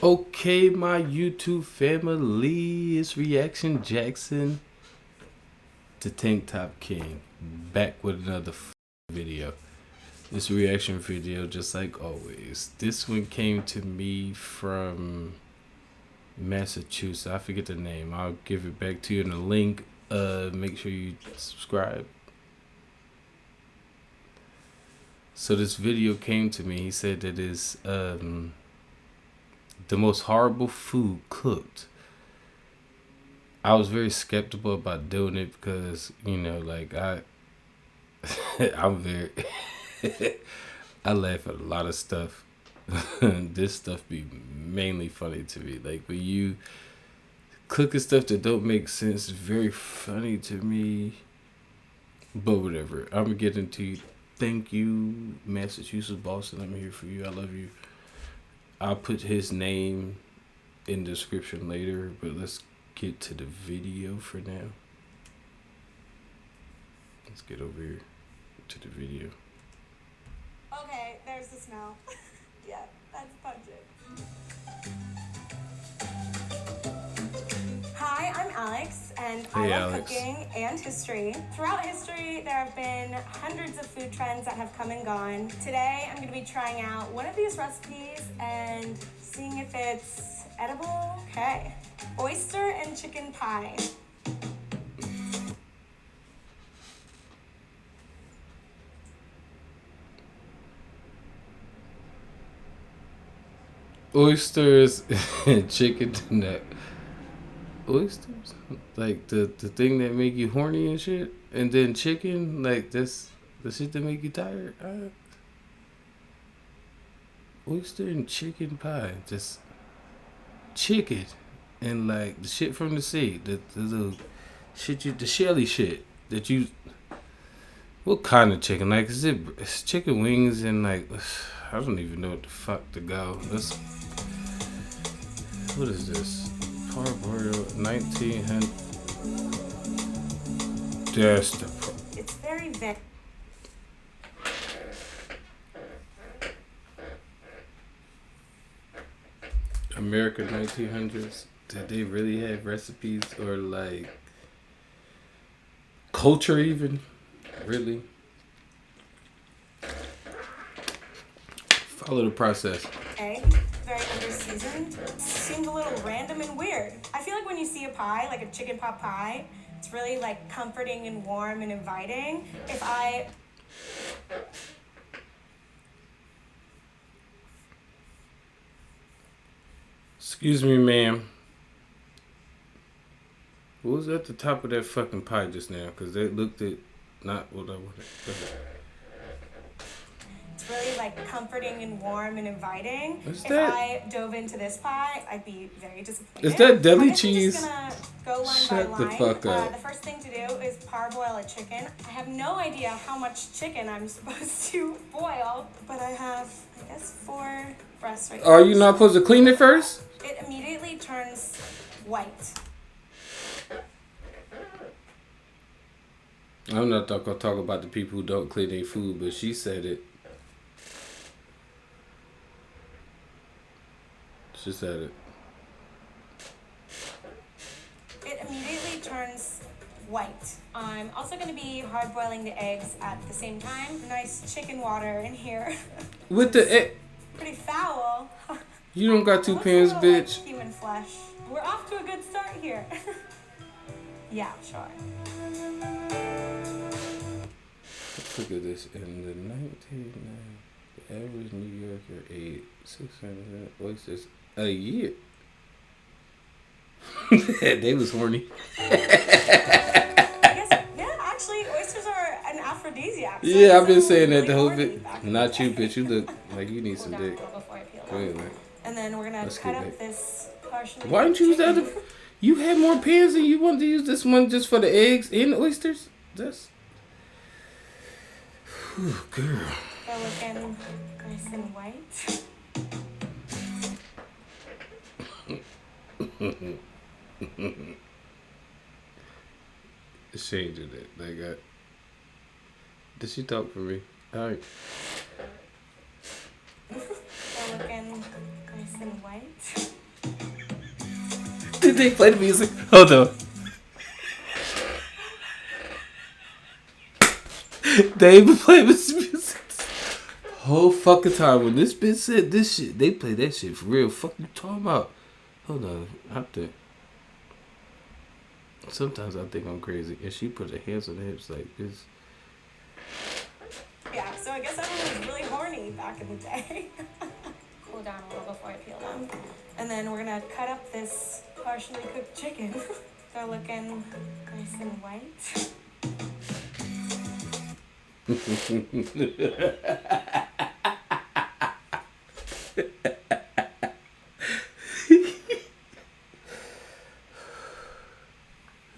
Okay, my YouTube family, it's Reaction Jackson to Tank Top King, back with another video. This reaction video, just like always. This one came to me from Massachusetts. I forget the name. I'll give it back to you in the link. Make sure you subscribe. So this video came to me. He said that is the most horrible food cooked. I was very skeptical about doing it because, like I'm very I laugh at a lot of stuff. This stuff be mainly funny to me. Like when you cooking stuff that don't make sense, it's very funny to me. But whatever. I'm gonna get into thank you, Massachusetts, Boston. I'm here for you. I love you. I'll put his name in the description later, but let's get to the video for now. Let's get over here to the video. Okay, there's the smell. Yeah, that's pungent. Hi, I'm Alex, and I love cooking and history. Throughout history, there have been hundreds of food trends that have come and gone. Today, I'm going to be trying out one of these recipes and seeing if it's edible. Okay, oyster and chicken pie. Oysters and chicken neck. Oysters, like the thing that make you horny and shit, and then chicken, like this the shit that make you tired. Oyster and chicken pie, just chicken, and like the shit from the sea, the little shit, the shelly shit that you. What kind of chicken? Like it's chicken wings and like I don't even know what the fuck to go. What is this? Parboiled 1900. That's the. It's very thick. American 1900s. Did they really have recipes or like culture even? Really? Follow the process. Okay, very under-seasoned. Seemed a little random and weird. I feel like when you see a pie, like a chicken pot pie, it's really like comforting and warm and inviting. Excuse me, ma'am. What was at the top of that fucking pie just now? Because they looked at not what I wanted. It's really like comforting and warm and inviting. What's if that? I dove into this pie, I'd be very disappointed. Is that deli cheese? I'm just gonna go line Shut by the line. fuck up. The first thing to do is parboil a chicken. I have no idea how much chicken I'm supposed to boil, but I have, I guess, 4 breasts right Are here. you not supposed to clean it first? It immediately turns white. I'm not gonna talk about the people who don't clean their food, but she said it. She said it. It immediately turns white. I'm also going to be hard boiling the eggs at the same time. Nice chicken water in here. With the egg. Pretty foul. You don't got 2 pans, Like bitch. human flesh. We're off to a good start here. Yeah, sure. Look at this. In the 1990s, the average New Yorker ate 600 oysters a year. They was horny. I guess, yeah, actually, oysters are an aphrodisiac. So Yeah, I've been saying that really the whole horny bit. back in Not the you, day. bitch. You look like you need some Cool down dick. a little before I peel it Go off. ahead, man. And then we're gonna Let's cut get up back. this partially. Why didn't you use the chicken. other? You had more pans and you wanted to use this one just for the eggs and the oysters? That's. Whew, girl. They're looking nice and white. She did it. Like, did she talk for me? All right. They're looking nice and white. Did they play the music? Hold on. They even play this music whole fucking time. When this bitch said this shit, they play that shit for real. Fuck you talking about? Hold on. Sometimes I think I'm crazy. And she put her hands on her hips like this. Yeah, so I guess everyone was really horny back in the day. Cool down a little before I peel them. And then we're gonna cut up this partially cooked chicken. They're looking nice and white.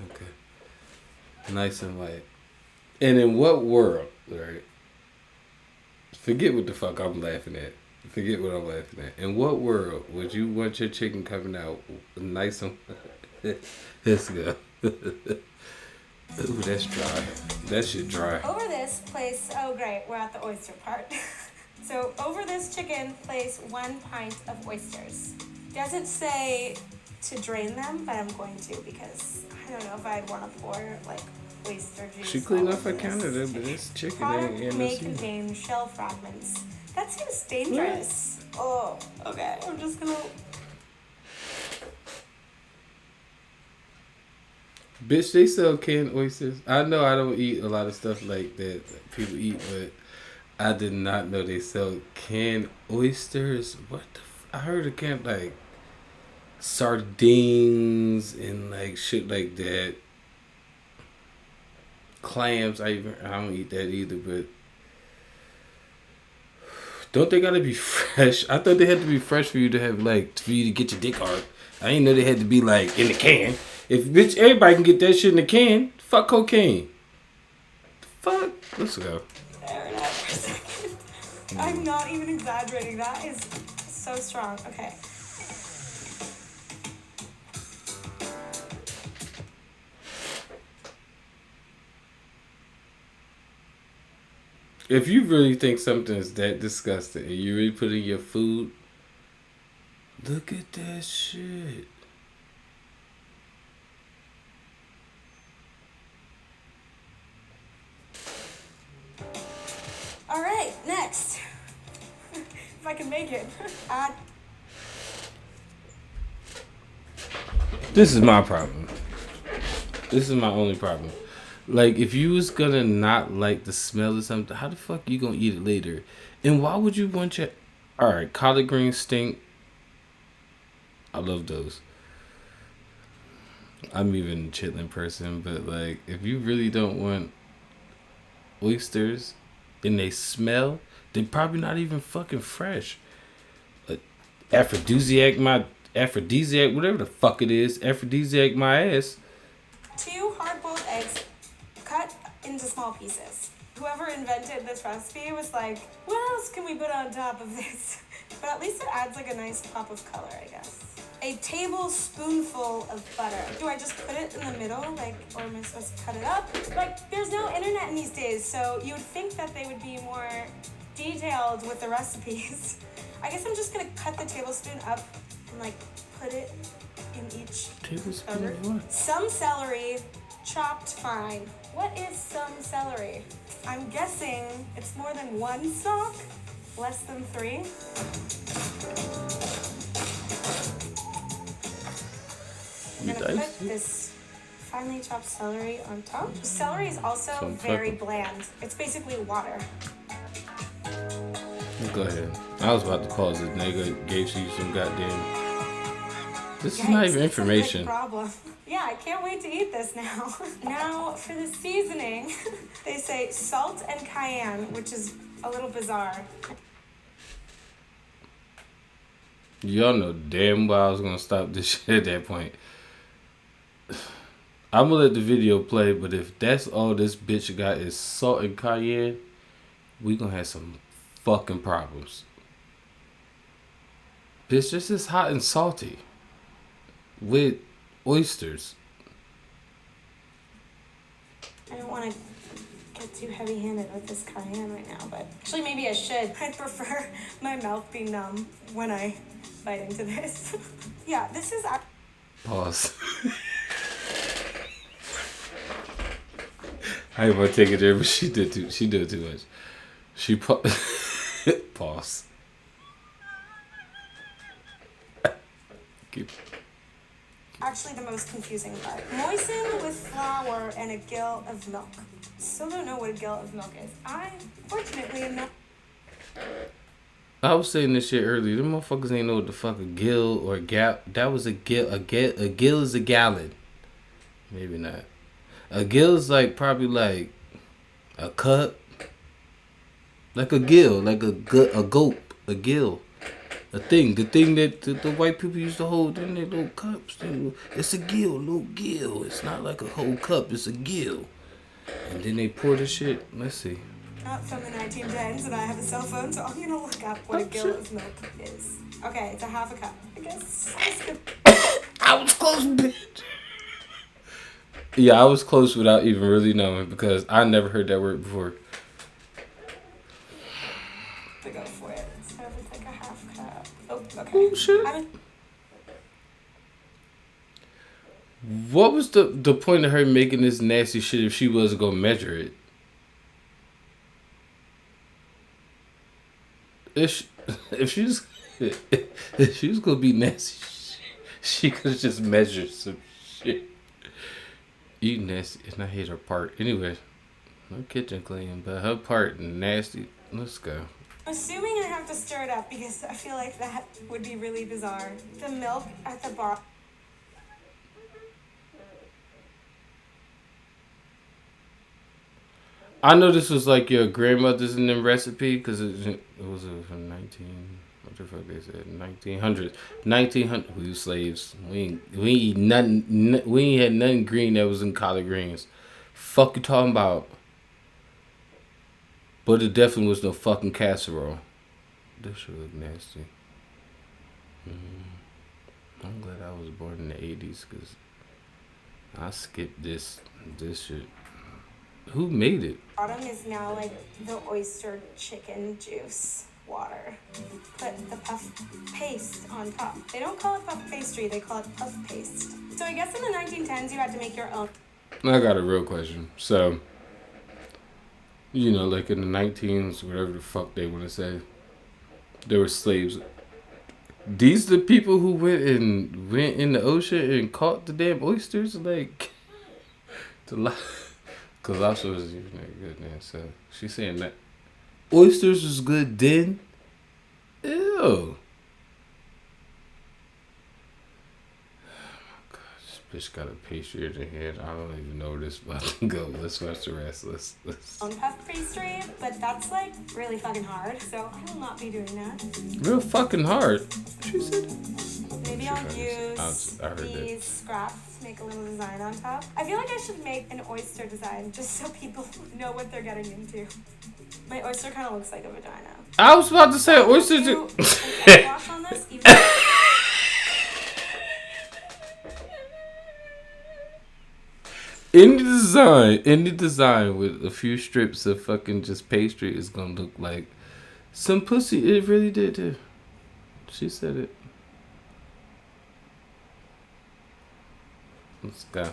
Okay. Nice and white. And in what world, right? Forget what the fuck I'm laughing at. Forget what I'm laughing at. In what world would you want your chicken coming out nice and let's go. Ooh, that's dry. That shit dry. Over this, place, oh great, we're at the oyster part. So over this chicken, place 1 pint of oysters. Doesn't say to drain them, but I'm going to because I don't know if I'd want to pour like oyster juice. She cleaned off her counter though, but this chicken ain't may contain shell fragments. That seems dangerous. What? Oh, okay. I'm just gonna. Bitch, they sell canned oysters. I know I don't eat a lot of stuff like that people eat, but I did not know they sell canned oysters. What the I heard of canned like sardines and like shit like that. Clams, I don't eat that either, but don't they gotta be fresh? I thought they had to be fresh for you to have like for you to get your dick hard. I didn't know they had to be like in the can. If bitch everybody can get that shit in the can, fuck cocaine. Fuck. Let's go. There, not for a second. I'm not even exaggerating. That is so strong. Okay. If you really think something is that disgusting and you really put in your food, look at that shit. All right, next. If I can make it. This is my problem. This is my only problem. Like, if you was gonna not like the smell of something, how the fuck you gonna eat it later? And why would you want your... Alright, collard greens stink. I love those. I'm even a chitlin person, but like, if you really don't want oysters and they smell, they're probably not even fucking fresh. Aphrodisiac, whatever the fuck it is, aphrodisiac my ass. 2 hard-boiled eggs cut into small pieces. Whoever invented this recipe was like, what else can we put on top of this? But at least it adds like a nice pop of color, I guess. A tablespoonful of butter. Do I just put it in the middle, like, or am I supposed to cut it up? Like, there's no internet in these days, so you would think that they would be more detailed with the recipes. I guess I'm just gonna cut the tablespoon up and like put it in each tablespoon of what? Some celery, chopped fine. What is some celery? I'm guessing it's more than 1 stalk, less than 3. I'm gonna put this finely chopped celery on top. Celery is also very bland. It's basically water. Go ahead. I was about to pause it. Nigga gave you some goddamn... This is not even information. Problem. Yeah, I can't wait to eat this now. Now, for the seasoning, they say salt and cayenne, which is a little bizarre. Y'all know damn well I was gonna stop this shit at that point. I'm gonna let the video play, but if that's all this bitch got is salt and cayenne, we gonna have some fucking problems. Bitch, this is hot and salty. With oysters. I don't want to get too heavy-handed with this cayenne right now, but actually maybe I should. I prefer my mouth be numb when I bite into this. Yeah, this is... Pause. I didn't want to take it there, but she did too much. She pause. Keep. Actually the most confusing part. Moisten with flour and a gill of milk. Still don't know what a gill of milk is. I, fortunately, am not... I was saying this shit earlier. Them motherfuckers ain't know what the fuck a gill or a gal. That was a gill. A gill is a gallon. Maybe not. A gill is like probably like a cup. Like a gill, like a gulp, a gill. The thing that the white people used to hold in their little cups. It's a gill, little gill. It's not like a whole cup. It's a gill. And then they pour the shit. Let's see. Not from the 1910s, and I have a cell phone, so I'm gonna look up what a gill of milk is. Okay, it's a half a cup. I guess that's good. I was close, bitch. Yeah, I was close without even really knowing because I never heard that word before. To go for it. So it's like a half cup. Oh, okay. Oh shit. What was the point of her making this nasty shit if she wasn't gonna measure it? If she was gonna be nasty, she could have just measured some shit. You nasty, and I hate her part. Anyway, no kitchen clean, but her part nasty. Let's go. Assuming I have to stir it up because I feel like that would be really bizarre. The milk at the bar. I know this was like your grandmother's in them recipe because it was from 19. What the fuck they said? 1900s. 1900. We were slaves. We ain't nothing. We ain't had nothing green that was in collard greens. Fuck you talking about? But it definitely was no fucking casserole. This shit look nasty. I'm glad I was born in the 80s because I skipped this shit. Who made it? Bottom is now like the oyster chicken juice water. Put the puff paste on top. They don't call it puff pastry, they call it puff paste. So I guess in the 1910s you had to make your own. I got a real question. So, you know, like in the 19s, whatever the fuck they want to say, there were slaves. These the people who went in the ocean and caught the damn oysters, like Cause lobster was even that good, man. So she's saying that oysters was good then. Ew. Bitch got a pastry in her head. I don't even know where this about to go. Let's watch the rest. Let's. On puff pastry, but that's like really fucking hard, so I will not be doing that. Real fucking hard. She said. Maybe I'll use these scraps to make a little design on top. I feel like I should make an oyster design just so people know what they're getting into. My oyster kind of looks like a vagina. I was about to say oyster. Do an egg wash on this, even Any design with a few strips of fucking just pastry is gonna look like some pussy. It really did too. She said it. Let's go.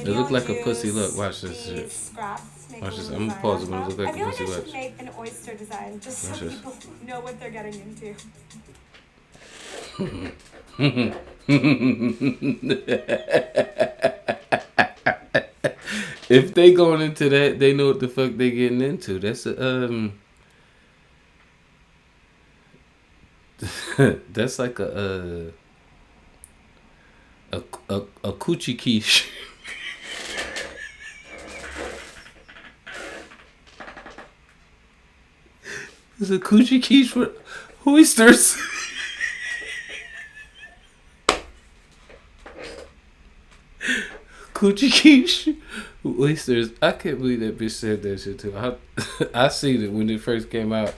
It looked like a pussy. Look, watch this shit. Watch this. I'm gonna pause it when it looks like a pussy. I feel like I should make an oyster design just so people know what they're getting into. If they going into that, they know what the fuck they getting into. That's that's like a coochie quiche. It's a coochie quiche with oysters. Coochie quiche with oysters. I can't believe that bitch said that shit too. I seen it when it first came out.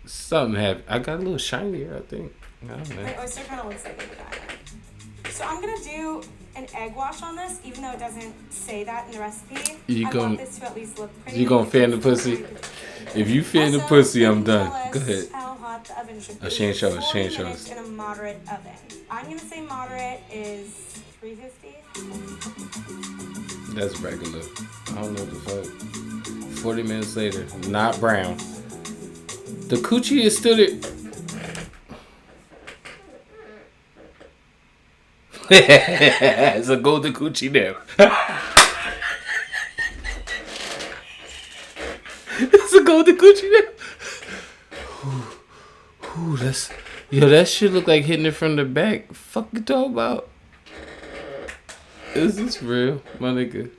Something happened. I got a little shinier, I think. I don't know. My oyster kind of looks like a vagina. So I'm gonna do an egg wash on this, even though it doesn't say that in the recipe. I want this to at least look pretty. You gonna fan the pussy? If you fan the pussy, I'm done. Go ahead. How hot the oven should be. She ain't show us. 40 minutes in a moderate oven. I'm gonna say moderate is 350. That's regular. I don't know what the fuck. 40 minutes later, not brown. The coochie is still there. It's a golden coochie now. It's a golden coochie now. Ooh, that shit look like hitting it from the back. Fuck you talking about? Is this real, my nigga?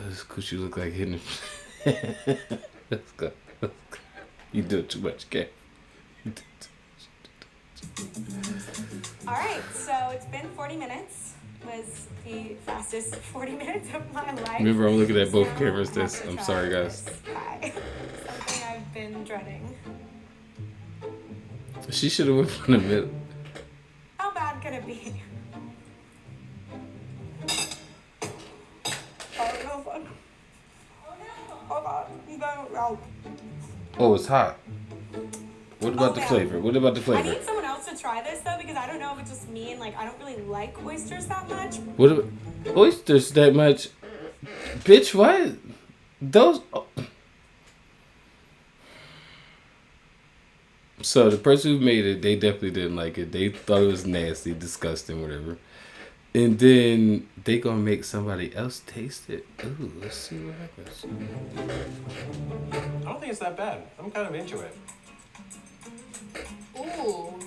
This coochie look like hitting it. Let's go. You do too much, Kat. Alright, so it's been 40 minutes. Was the fastest 40 minutes of my life. Remember, I'm looking at both cameras. I'm sorry, guys. Something I've been dreading. She should have went from the middle. How bad could it be? Oh, it's hot. What about the flavor? What about the I flavor? need someone else to try this though, because I don't know if it's just me and like I don't really like oysters that much. What about oysters that much? Bitch, what? Those. Oh. So the person who made it, they definitely didn't like it. They thought it was nasty, disgusting, whatever. And then they gonna make somebody else taste it. Ooh, let's see what happens. I don't think it's that bad. I'm kind of into it. Ooh.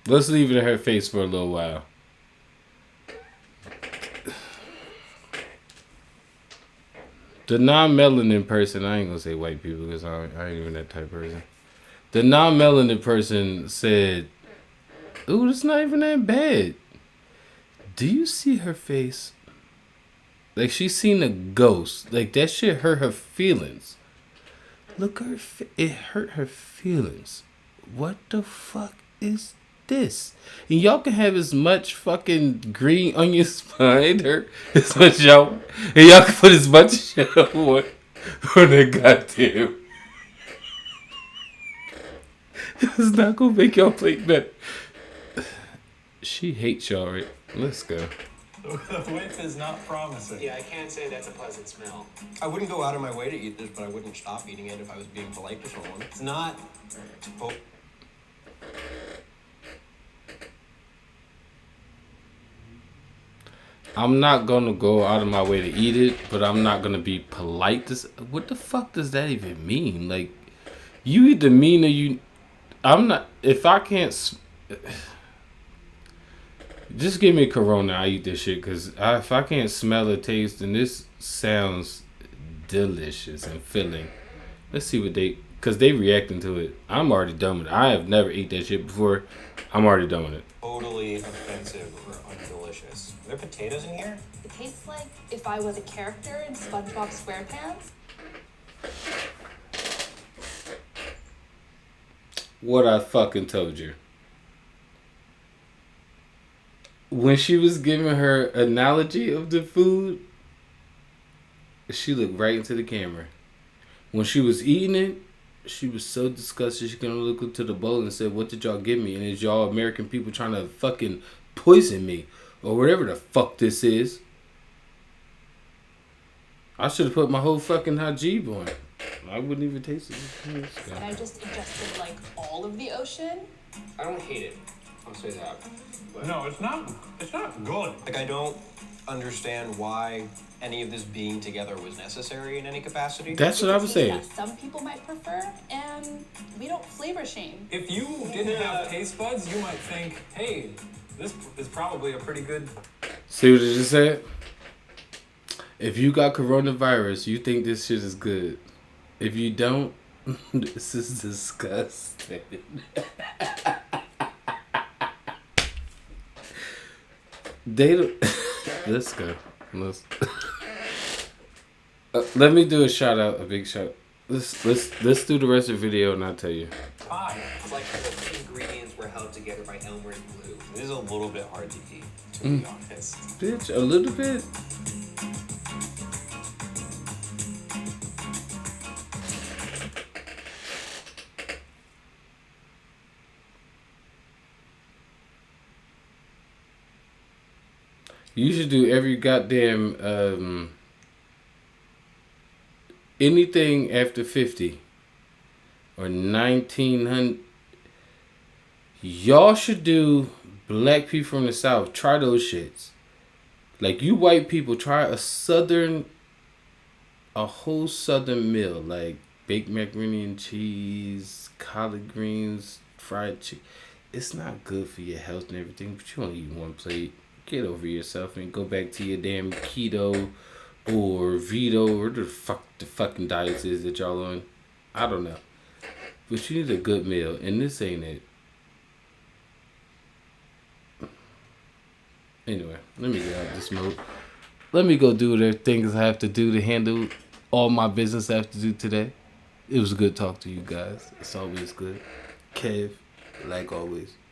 Let's leave it in her face for a little while. The non-melanin person, I ain't gonna say white people because I ain't even that type of person. The non-melanin person said, ooh, that's not even that bad. Do you see her face? Like she seen a ghost. Like that shit hurt her feelings. Look, it hurt her feelings. What the fuck is this? And y'all can have as much fucking green onions behind her as much y'all. And y'all can put as much shit on the goddamn. It's not gonna make y'all plate better. She hates y'all, right? Let's go. The whiff is not promising. Yeah, I can't say that's a pleasant smell. I wouldn't go out of my way to eat this, but I wouldn't stop eating it if I was being polite to someone. It's not. Oh. I'm not gonna go out of my way to eat it, but I'm not gonna be polite. What the fuck does that even mean? Like, you either mean or you. I'm not. If I can't. Just give me Corona. I eat this shit because if I can't smell or taste, then this sounds delicious and filling. Let's see what because they reacting to it. I'm already done with it. I have never ate that shit before. I'm already done with it. Totally offensive or undelicious. Are there potatoes in here? It tastes like if I was a character in SpongeBob SquarePants. What I fucking told you. When she was giving her analogy of the food, she looked right into the camera. When she was eating it, she was so disgusted she couldn't look into the bowl and said, "What did y'all give me? And is y'all American people trying to fucking poison me? Or whatever the fuck this is." I should have put my whole fucking hajib on. I wouldn't even taste it. And I just ingested like all of the ocean. I don't hate it. I'll say that. But No, it's not. It's not good. Like, I don't understand why any of this being together was necessary in any capacity. That's what I was saying. That some people might prefer, and we don't flavor shame. If you didn't have taste buds, you might think, hey, this is probably a pretty good... See what it just said? If you got coronavirus, you think this shit is good. If you don't, this is disgusting. They don't... Let's go. Let's let me do a shout out, a big shout out. Let's do the rest of the video and I'll tell you. Pie. It's like the ingredients were held together by Elmer's glue. It is a little bit hard to eat, to be honest. Bitch, a little bit. You should do every goddamn anything after 50 or 1900. Y'all should do black people from the South. Try those shits. Like, you white people, try a whole southern meal. Like baked macaroni and cheese, collard greens, fried chicken. It's not good for your health and everything, but you only eat one plate. Get over yourself and go back to your damn keto or veto or the fucking diets is that y'all on. I don't know. But you need a good meal, and this ain't it. Anyway, let me get out of this mode. Let me go do the things I have to do to handle all my business I have to do today. It was good talk to you guys. It's always good. Kev, like always.